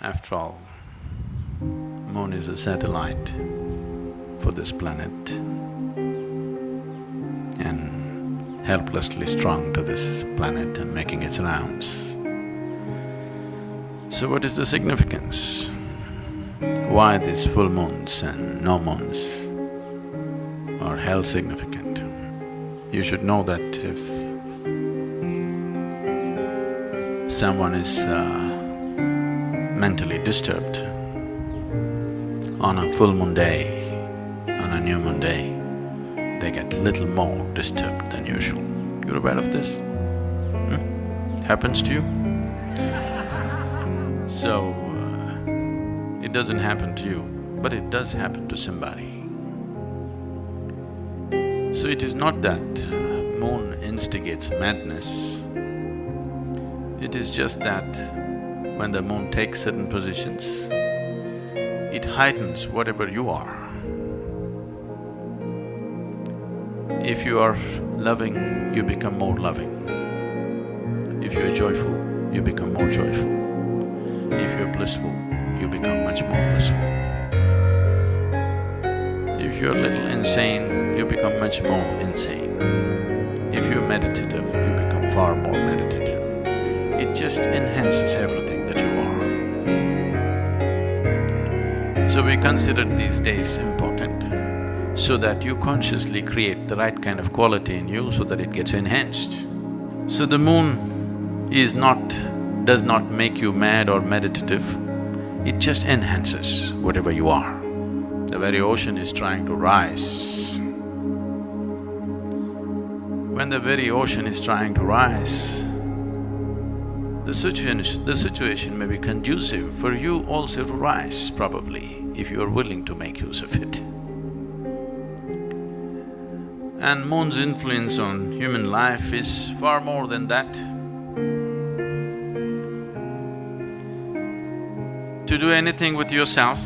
After all, moon is a satellite for this planet and helplessly strung to this planet and making its rounds. So what is the significance? Why these full moons and no moons are held significant? You should know that if someone is mentally disturbed on a full moon day, on a new moon day, they get little more disturbed than usual. You're aware of this? Happens to you? So, it doesn't happen to you, but it does happen to somebody. So it is not that moon instigates madness, it is just that when the moon takes certain positions, it heightens whatever you are. If you are loving, you become more loving. If you are joyful, you become more joyful. If you are blissful, you become much more blissful. If you're a little insane, you become much more insane. If you're meditative, you become far more meditative. It just enhances everything that you are. So we consider these days important so that you consciously create the right kind of quality in you so that it gets enhanced. So the moon does not make you mad or meditative, it just enhances whatever you are. The very ocean is trying to rise. When the very ocean is trying to rise, the situation may be conducive for you also to rise, probably, if you are willing to make use of it. And moon's influence on human life is far more than that. To do anything with yourself,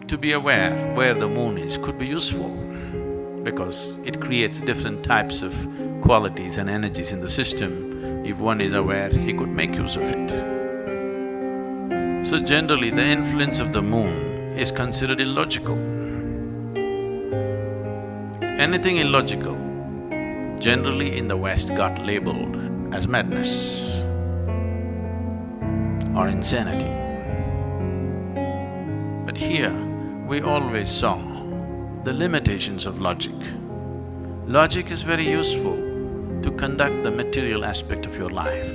to be aware where the moon is could be useful because it creates different types of qualities and energies in the system. If one is aware, he could make use of it. So generally, the influence of the moon is considered illogical. Anything illogical, generally in the West got labeled as madness or insanity. But here, we always saw the limitations of logic. Logic is very useful to conduct the material aspect of your life.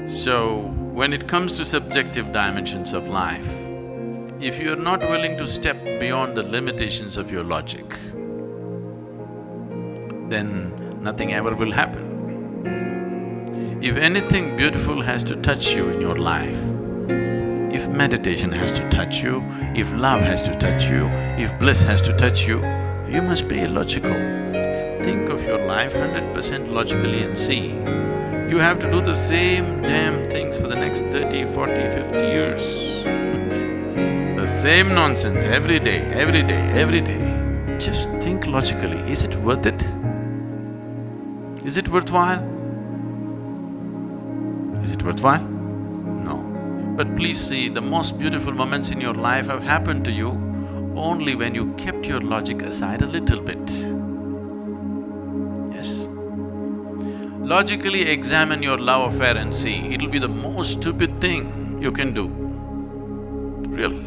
So, when it comes to subjective dimensions of life, if you're not willing to step beyond the limitations of your logic, then nothing ever will happen. If anything beautiful has to touch you in your life, if meditation has to touch you, if love has to touch you, if bliss has to touch you, you must be illogical. Think of your life 100% logically and see, you have to do the same damn things for the next 30, 40, 50 years. The same nonsense every day, every day, every day. Just think logically, is it worth it? Is it worthwhile? Is it worthwhile? No. But please see, the most beautiful moments in your life have happened to you only when you kept your logic aside a little bit. Yes. Logically examine your love affair and see, it'll be the most stupid thing you can do. Really.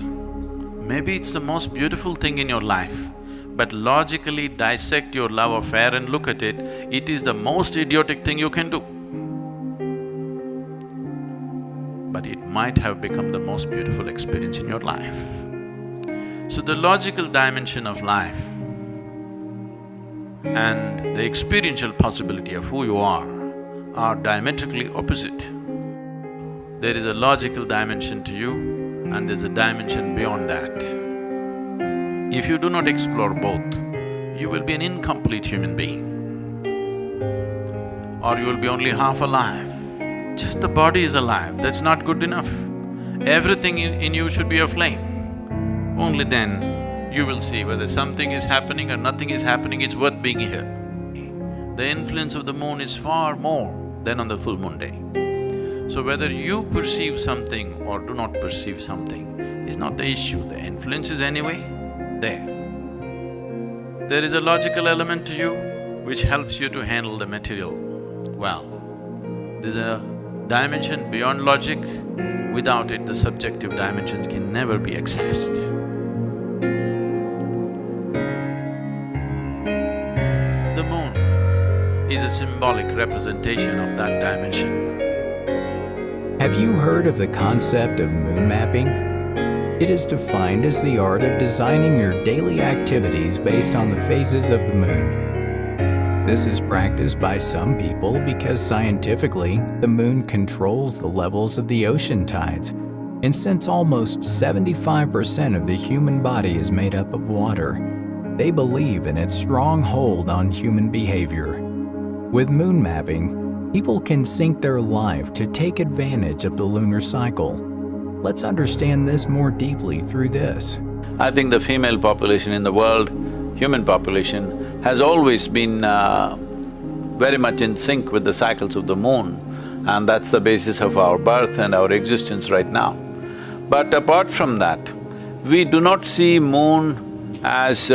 Maybe it's the most beautiful thing in your life, but logically dissect your love affair and look at it, it is the most idiotic thing you can do. But it might have become the most beautiful experience in your life. So the logical dimension of life and the experiential possibility of who you are diametrically opposite. There is a logical dimension to you and there's a dimension beyond that. If you do not explore both, you will be an incomplete human being. Or you will be only half alive. Just the body is alive, that's not good enough. Everything in you should be aflame. Only then you will see whether something is happening or nothing is happening, it's worth being here. The influence of the moon is far more than on the full moon day. So whether you perceive something or do not perceive something is not the issue, the influence is anyway there. There is a logical element to you which helps you to handle the material well. There's a dimension beyond logic, without it the subjective dimensions can never be accessed. The moon is a symbolic representation of that dimension. Have you heard of the concept of moon mapping? It is defined as the art of designing your daily activities based on the phases of the moon. This is practiced by some people because scientifically, the moon controls the levels of the ocean tides, and since almost 75% of the human body is made up of water, they believe in its strong hold on human behavior. With moon mapping, people can sync their life to take advantage of the lunar cycle. Let's understand this more deeply through this. I think the female population in the world, human population, has always been very much in sync with the cycles of the moon, and that's the basis of our birth and our existence right now. But apart from that, we do not see moon as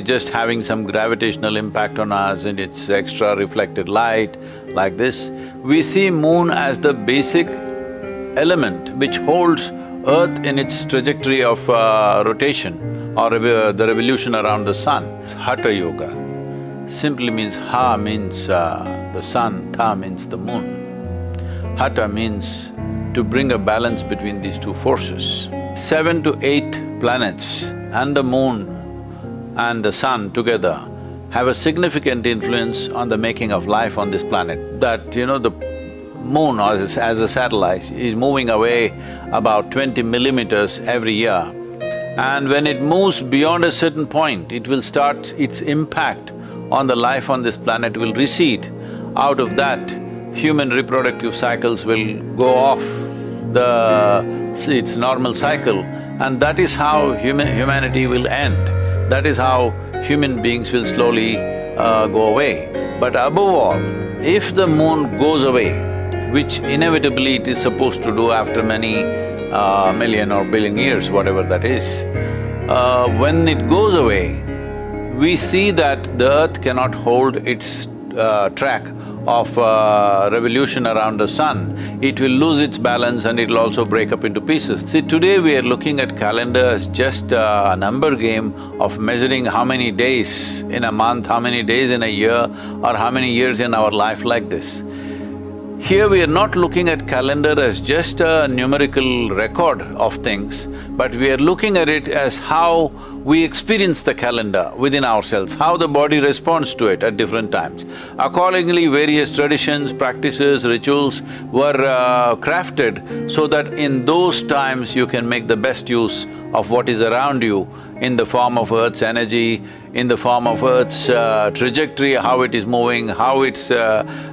just having some gravitational impact on us and its extra reflected light like this. We see moon as the basic element which holds Earth in its trajectory of rotation or the revolution around the sun. Hatha Yoga simply means Ha means the sun, Tha means the moon. Hatha means to bring a balance between these two forces. 7 to 8 planets and the moon and the sun together have a significant influence on the making of life on this planet. That, the moon as a satellite is moving away about 20 millimeters every year. And when it moves beyond a certain point, it will start… its impact on the life on this planet will recede. Out of that, human reproductive cycles will go off its normal cycle, and that is how humanity will end. That is how human beings will slowly go away. But above all, if the moon goes away, which inevitably it is supposed to do after many million or billion years, whatever that is, when it goes away, we see that the earth cannot hold its track of revolution around the sun. It will lose its balance and it'll also break up into pieces. See, today we are looking at calendar as just a number game of measuring how many days in a month, how many days in a year, or how many years in our life like this. Here we are not looking at calendar as just a numerical record of things, but we are looking at it as how we experience the calendar within ourselves, how the body responds to it at different times. Accordingly, various traditions, practices, rituals were crafted so that in those times you can make the best use of what is around you in the form of Earth's energy, in the form of Earth's trajectory, how it is moving, how its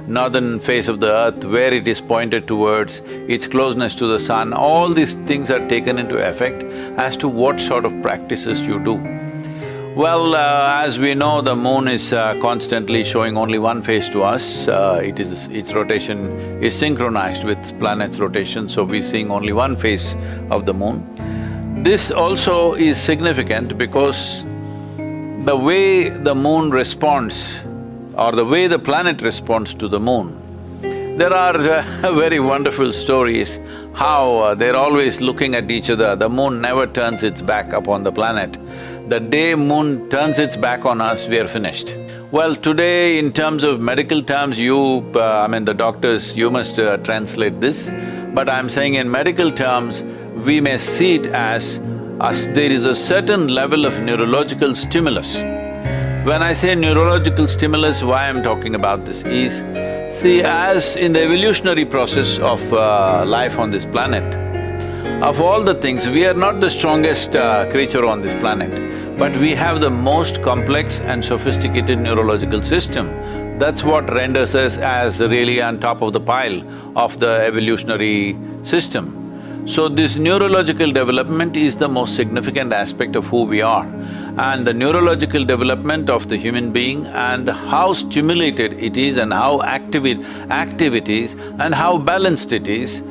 northern face of the Earth, where it is pointed towards, its closeness to the sun. All these things are taken into effect as to what sort of practices you do. Well, as we know, the moon is constantly showing only one face to us. Its rotation is synchronized with planet's rotation, so we're seeing only one face of the moon. This also is significant because the way the moon responds or the way the planet responds to the moon, there are very wonderful stories how they're always looking at each other. The moon never turns its back upon the planet. The day moon turns its back on us, we are finished. Well, today in terms of medical terms, the doctors, you must translate this, but I'm saying in medical terms, we may see it as there is a certain level of neurological stimulus. When I say neurological stimulus, why I'm talking about this is, see, as in the evolutionary process of life on this planet, of all the things, we are not the strongest creature on this planet, but we have the most complex and sophisticated neurological system. That's what renders us as really on top of the pile of the evolutionary system. So this neurological development is the most significant aspect of who we are. and the neurological development of the human being and how stimulated it is and how active it is and how balanced it is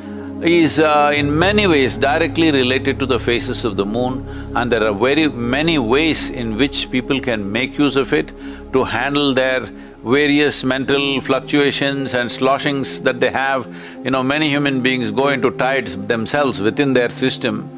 in many ways directly related to the phases of the moon, and there are very many ways in which people can make use of it to handle their various mental fluctuations and sloshings that they have. Many human beings go into tides themselves within their system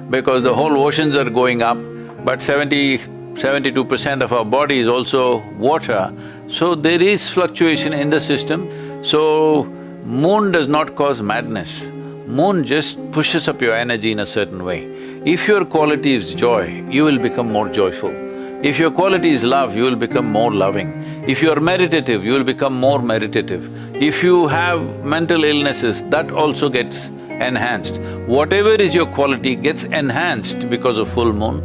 because the whole oceans are going up, but 72% of our body is also water, so there is fluctuation in the system. So, moon does not cause madness. Moon just pushes up your energy in a certain way. If your quality is joy, you will become more joyful. If your quality is love, you will become more loving. If you are meditative, you will become more meditative. If you have mental illnesses, that also gets enhanced. Whatever is your quality gets enhanced because of full moon.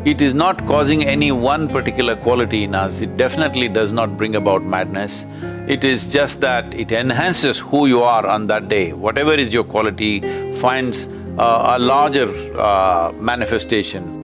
It is not causing any one particular quality in us, it definitely does not bring about madness. It is just that it enhances who you are on that day. Whatever is your quality finds a larger manifestation.